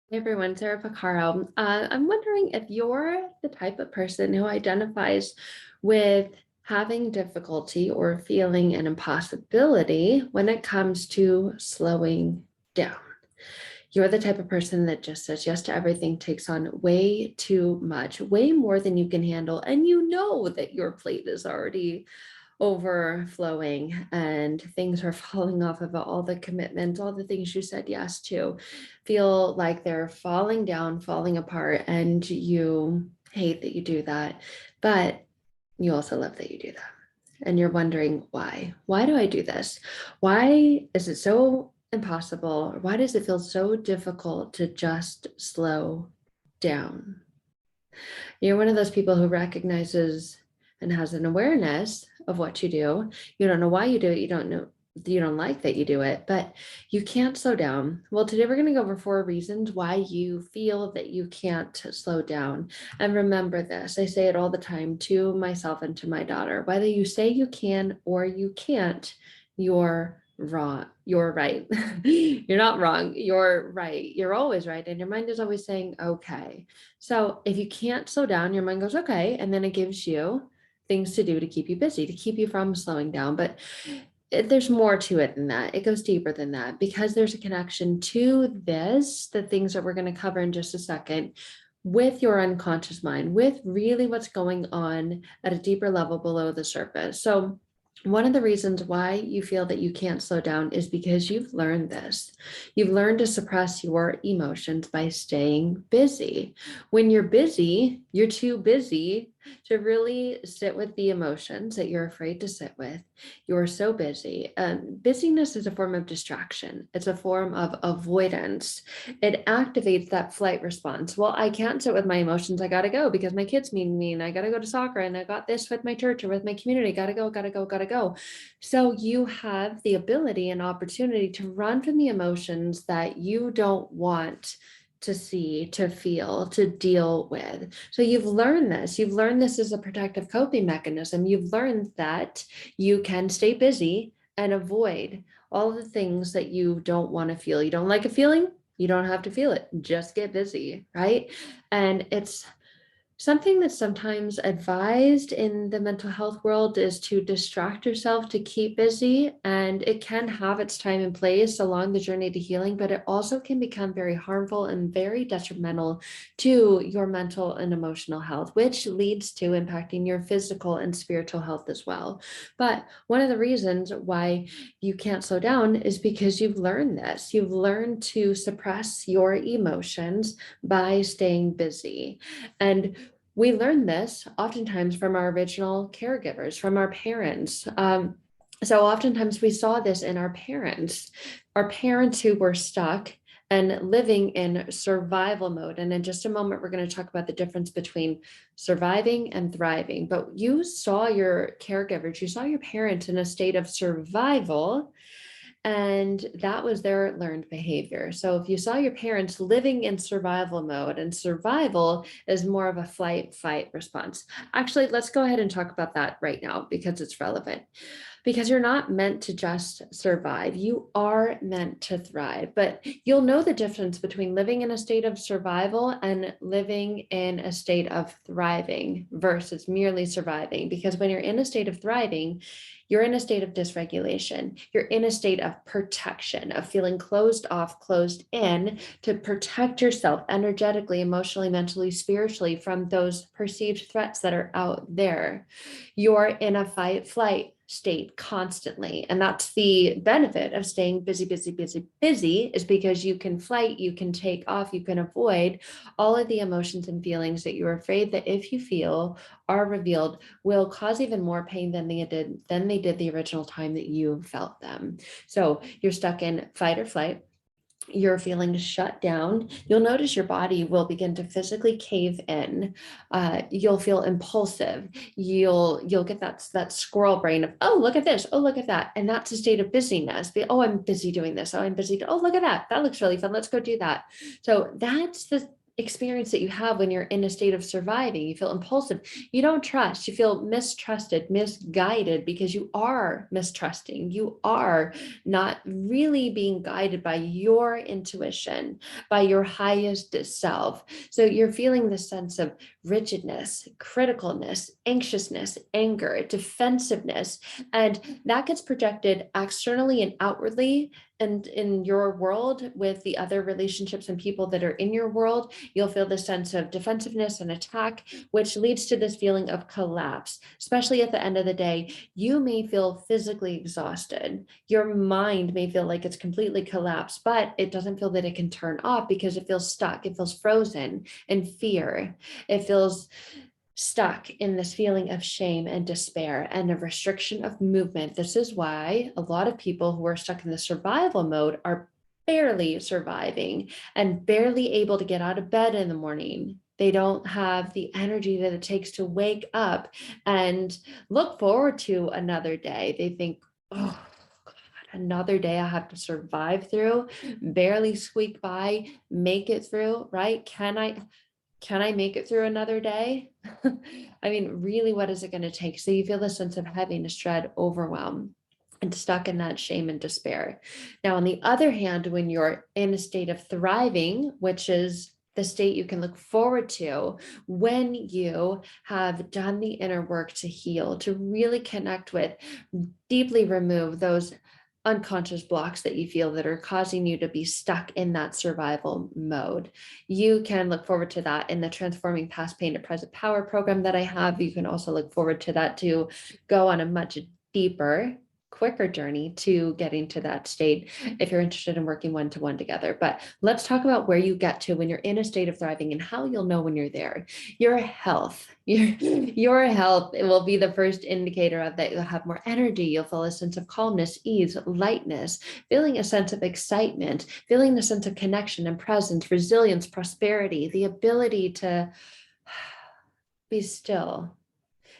Hey everyone, Sarah Pacaro. I'm wondering if you're the type of person who identifies with having difficulty or feeling an impossibility when it comes to slowing down. You're the type of person that just says yes to everything, takes on way too much, way more than you can handle, and you know that your plate is already overflowing and things are falling off of it. All the commitments, all the things you said yes to feel like they're falling down, falling apart, and you hate that you do that. But you also love that you do that. And you're wondering why? Why do I do this? Why is it so impossible? Why does it feel so difficult to just slow down? You're one of those people who recognizes and has an awareness of what you do. You don't know why you do it. You don't like that you do it, but you can't slow down. Well, today we're going to go over 4 reasons why you feel that you can't slow down. And remember this, I say it all the time to myself and to my daughter, whether you say you can or you can't, you're wrong. You're right. You're not wrong. You're right. You're always right. And your mind is always saying, okay. So if you can't slow down, your mind goes, okay. And then it gives you things to do to keep you busy, to keep you from slowing down. But there's more to it than that. It goes deeper than that because there's a connection to this, the things that we're going to cover in just a second, with your unconscious mind, with really what's going on at a deeper level below the surface. So one of the reasons why you feel that you can't slow down is because you've learned this. You've learned to suppress your emotions by staying busy. When you're busy, you're too busy to really sit with the emotions that you're afraid to sit with. You're so busy. Busyness is a form of distraction. It's a form of avoidance. It activates that flight response. Well, I can't sit with my emotions. I got to go because my kids need me and I got to go to soccer and I got this with my church or with my community. Got to go, got to go, got to go. So you have the ability and opportunity to run from the emotions that you don't want to see, to feel, to deal with. So you've learned this. You've learned this as a protective coping mechanism. You've learned that you can stay busy and avoid all the things that you don't want to feel. You don't like a feeling, you don't have to feel it. Just get busy, right? And it's something that's sometimes advised in the mental health world is to distract yourself to keep busy, and it can have its time and place along the journey to healing, but it also can become very harmful and very detrimental to your mental and emotional health, which leads to impacting your physical and spiritual health as well. But one of the reasons why you can't slow down is because you've learned this. You've learned to suppress your emotions by staying busy. And we learn this oftentimes from our original caregivers, from our parents. So oftentimes we saw this in our parents who were stuck and living in survival mode. And in just a moment, we're going to talk about the difference between surviving and thriving. But you saw your caregivers, you saw your parents in a state of survival, and that was their learned behavior. So if you saw your parents living in survival mode, and survival is more of a flight fight response. Actually, let's go ahead and talk about that right now because it's relevant. Because you're not meant to just survive, you are meant to thrive. But you'll know the difference between living in a state of survival and living in a state of thriving versus merely surviving. Because when you're in a state of thriving, you're in a state of dysregulation. You're in a state of protection, of feeling closed off, closed in to protect yourself energetically, emotionally, mentally, spiritually from those perceived threats that are out there. You're in a fight flight state constantly. And that's the benefit of staying busy, busy, busy, busy, is because you can flight, you can take off, you can avoid all of the emotions and feelings that you're afraid that if you feel are revealed will cause even more pain than they did the original time that you felt them. So you're stuck in fight or flight. You're feeling shut down. You'll notice your body will begin to physically cave in. You'll feel impulsive. You'll get that squirrel brain of, oh, look at this, oh, look at that, and that's a state of busyness. Oh, I'm busy doing this. Oh, I'm busy. Oh, look at that. That looks really fun. Let's go do that. So that's the experience that you have when you're in a state of surviving. You feel impulsive. You don't trust. You feel mistrusted, misguided because you are mistrusting. You are not really being guided by your intuition, by your highest self. So you're feeling this sense of rigidness, criticalness, anxiousness, anger, defensiveness, and that gets projected externally and outwardly and in your world with the other relationships and people that are in your world. You'll feel this sense of defensiveness and attack, which leads to this feeling of collapse. Especially at the end of the day, you may feel physically exhausted. Your mind may feel like it's completely collapsed, but it doesn't feel that it can turn off because it feels stuck. It feels frozen in fear. It feels stuck in this feeling of shame and despair and a restriction of movement. This is why a lot of people who are stuck in the survival mode are barely surviving and barely able to get out of bed in the morning. They don't have the energy that it takes to wake up and look forward to another day. They think, oh, God, another day I have to survive through, barely squeak by, make it through, right? Can I make it through another day? I mean, really, what is it going to take? So you feel the sense of heaviness, dread, overwhelm, and stuck in that shame and despair. Now, on the other hand, when you're in a state of thriving, which is the state you can look forward to when you have done the inner work to heal, to really connect with, deeply remove those unconscious blocks that you feel that are causing you to be stuck in that survival mode. You can look forward to that in the Transforming Past Pain to Present Power program that I have. You can also look forward to that to go on a much deeper, quicker journey to getting to that state if you're interested in working one-to-one together. But let's talk about where you get to when you're in a state of thriving and how you'll know when you're there. Your health, your health, it will be the first indicator of that. You'll have more energy. You'll feel a sense of calmness, ease, lightness, feeling a sense of excitement, feeling a sense of connection and presence, resilience, prosperity, the ability to be still,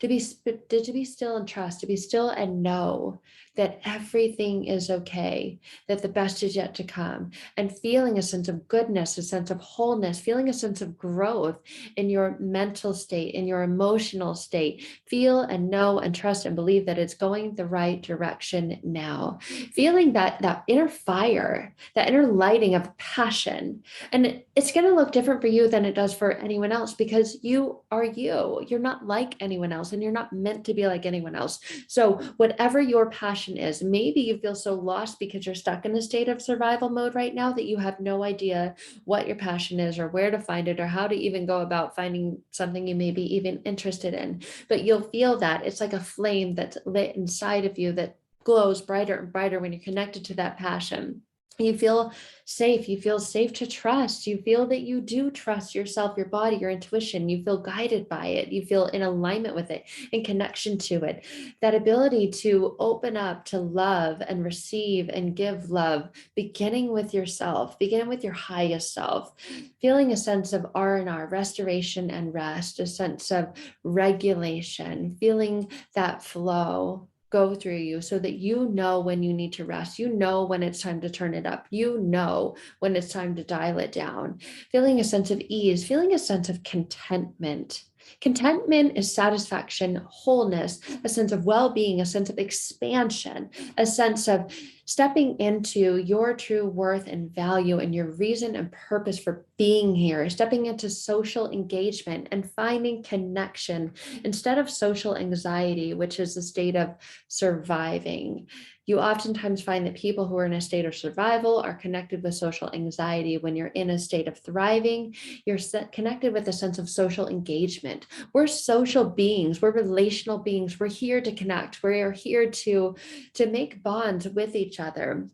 to be still and trust, to be still and know that everything is okay, that the best is yet to come, and feeling a sense of goodness, a sense of wholeness, feeling a sense of growth in your mental state, in your emotional state. Feel and know and trust and believe that it's going the right direction now. Feeling that inner fire, that inner lighting of passion. And it's going to look different for you than it does for anyone else because you are you. You're not like anyone else and you're not meant to be like anyone else. So whatever your passion is, maybe you feel so lost because you're stuck in a state of survival mode right now that you have no idea what your passion is or where to find it or how to even go about finding something you may be even interested in. But you'll feel that it's like a flame that's lit inside of you that glows brighter and brighter when you're connected to that passion. You feel safe. You feel safe to trust. You feel that you do trust yourself, your body, your intuition. You feel guided by it. You feel in alignment with it, in connection to it. That ability to open up to love and receive and give love, beginning with yourself, beginning with your highest self, feeling a sense of R&R, restoration and rest, a sense of regulation, feeling that flow go through you so that you know when you need to rest. You know when it's time to turn it up. You know when it's time to dial it down. Feeling a sense of ease, feeling a sense of contentment. Contentment is satisfaction, wholeness, a sense of well-being, a sense of expansion, a sense of stepping into your true worth and value and your reason and purpose for being here, stepping into social engagement and finding connection instead of social anxiety, which is a state of surviving. You oftentimes find that people who are in a state of survival are connected with social anxiety. When you're in a state of thriving, you're connected with a sense of social engagement. We're social beings. We're relational beings. We're here to connect. We're here to make bonds with each other.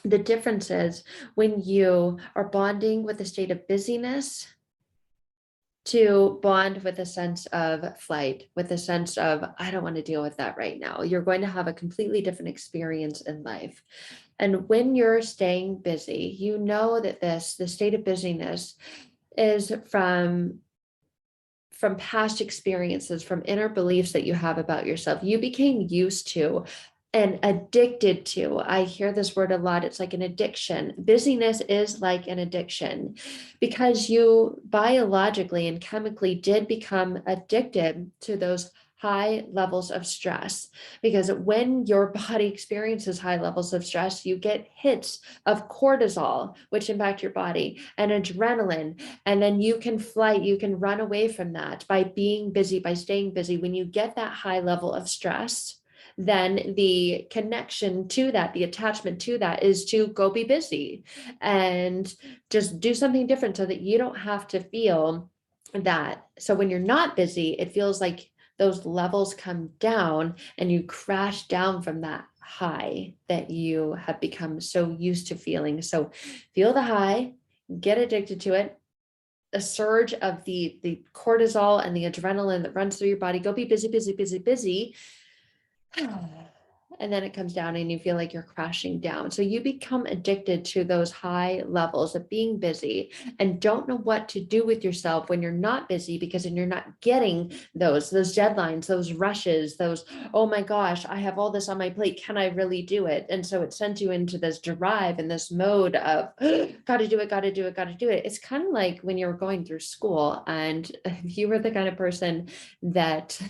The difference is when you are bonding with a state of busyness, to bond with a sense of flight, with a sense of, I don't want to deal with that right now. You're going to have a completely different experience in life. And when you're staying busy, you know that the state of busyness is from past experiences, from inner beliefs that you have about yourself. You became used to and addicted to. I hear this word a lot. It's like an addiction. Busyness is like an addiction because you biologically and chemically did become addicted to those high levels of stress. Because when your body experiences high levels of stress, you get hits of cortisol, which impact your body, and adrenaline. And then you can flight, you can run away from that by being busy, by staying busy. When you get that high level of stress, then the connection to that, the attachment to that is to go be busy and just do something different so that you don't have to feel that. So when you're not busy, it feels like those levels come down and you crash down from that high that you have become so used to feeling. So feel the high, get addicted to it, a surge of the cortisol and the adrenaline that runs through your body, go be busy, busy, busy, busy. And then it comes down and you feel like you're crashing down. So you become addicted to those high levels of being busy and don't know what to do with yourself when you're not busy, because then you're not getting those deadlines, those rushes, those, oh my gosh, I have all this on my plate. Can I really do it? And so it sends you into this drive and this mode of gotta do it, gotta do it, gotta do it. It's kind of like when you're going through school and if you were the kind of person that,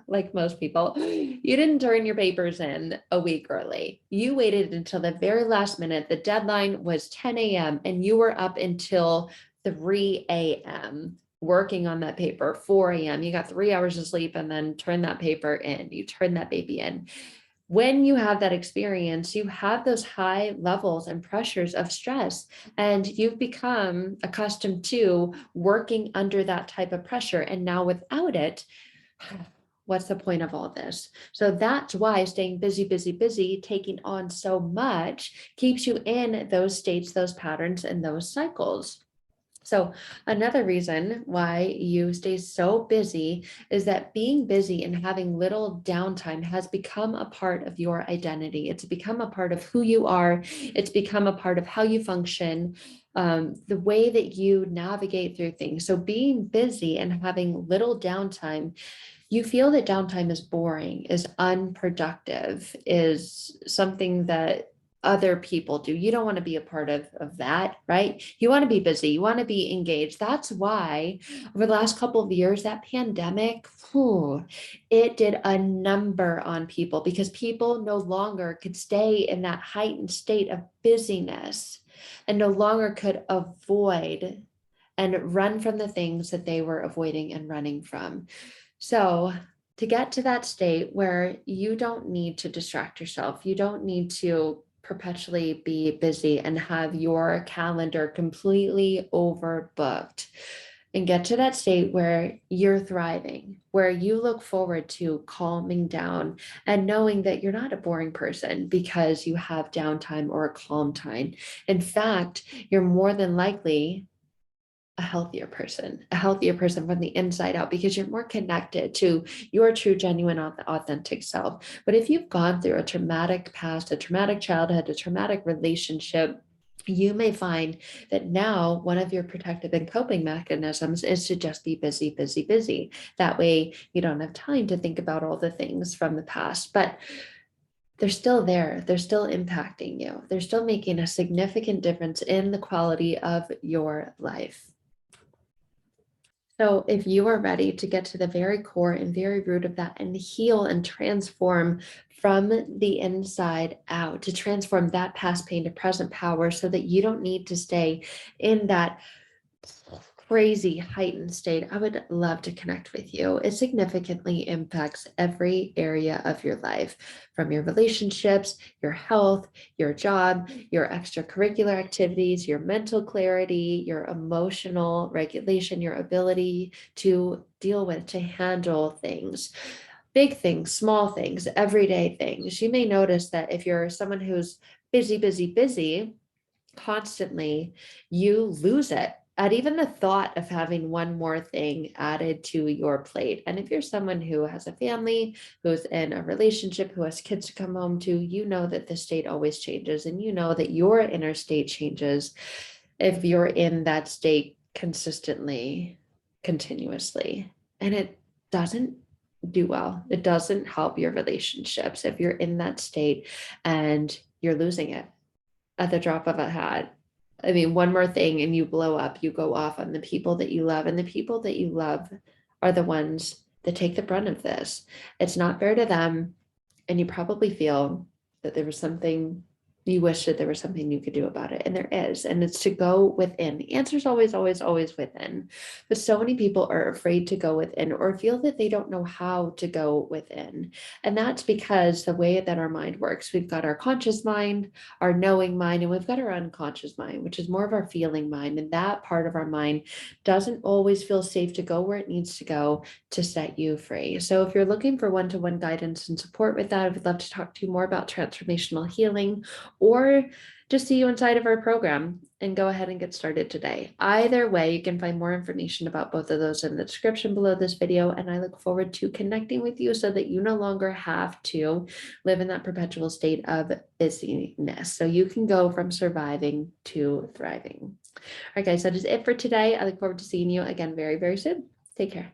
like most people, you didn't turn your papers in a week early. You waited until the very last minute. The deadline was 10 a.m. and you were up until 3 a.m. working on that paper. 4 a.m. You got 3 hours of sleep and then turn that paper in. You turn that baby in. When you have that experience, you have those high levels and pressures of stress, and you've become accustomed to working under that type of pressure. And now without it, what's the point of all this? So that's why staying busy, busy, busy, taking on so much keeps you in those states, those patterns, and those cycles. So another reason why you stay so busy is that being busy and having little downtime has become a part of your identity. It's become a part of who you are. It's become a part of how you function, the way that you navigate through things. So being busy and having little downtime, you feel that downtime is boring, is unproductive, is something that other people do. You don't want to be a part of that, right? You want to be busy, you want to be engaged. That's why over the last couple of years, that pandemic, it did a number on people because people no longer could stay in that heightened state of busyness and no longer could avoid and run from the things that they were avoiding and running from. So, to get to that state where you don't need to distract yourself, you don't need to perpetually be busy and have your calendar completely overbooked, and get to that state where you're thriving, where you look forward to calming down and knowing that you're not a boring person because you have downtime or a calm time. In fact, you're more than likely a healthier person from the inside out because you're more connected to your true, genuine, authentic self. But if you've gone through a traumatic past, a traumatic childhood, a traumatic relationship, you may find that now one of your protective and coping mechanisms is to just be busy, busy, busy. That way you don't have time to think about all the things from the past. But they're still there. They're still impacting you. They're still making a significant difference in the quality of your life. So, if you are ready to get to the very core and very root of that and heal and transform from the inside out, to transform that past pain to present power so that you don't need to stay in that crazy heightened state, I would love to connect with you. It significantly impacts every area of your life, from your relationships, your health, your job, your extracurricular activities, your mental clarity, your emotional regulation, your ability to deal with, to handle things. Big things, small things, everyday things. You may notice that if you're someone who's busy, busy, busy, constantly, you lose it at even the thought of having one more thing added to your plate. And if you're someone who has a family, who's in a relationship, who has kids to come home to, you know that the state always changes, and you know that your inner state changes if you're in that state consistently, continuously. And it doesn't do well. It doesn't help your relationships if you're in that state and you're losing it at the drop of a hat. I mean, one more thing and you blow up, you go off on the people that you love, and the people that you love are the ones that take the brunt of this. It's not fair to them. And you probably feel that there was something you wish that there was something you could do about it. And there is. And it's to go within. The answer is always, always, always within. But so many people are afraid to go within or feel that they don't know how to go within. And that's because the way that our mind works, we've got our conscious mind, our knowing mind, and we've got our unconscious mind, which is more of our feeling mind. And that part of our mind doesn't always feel safe to go where it needs to go to set you free. So if you're looking for one-to-one guidance and support with that, I would love to talk to you more about transformational healing, or just see you inside of our program and go ahead and get started today. Either way, you can find more information about both of those in the description below this video. And I look forward to connecting with you so that you no longer have to live in that perpetual state of busyness. So you can go from surviving to thriving. All right, guys, that is it for today. I look forward to seeing you again very, very soon. Take care.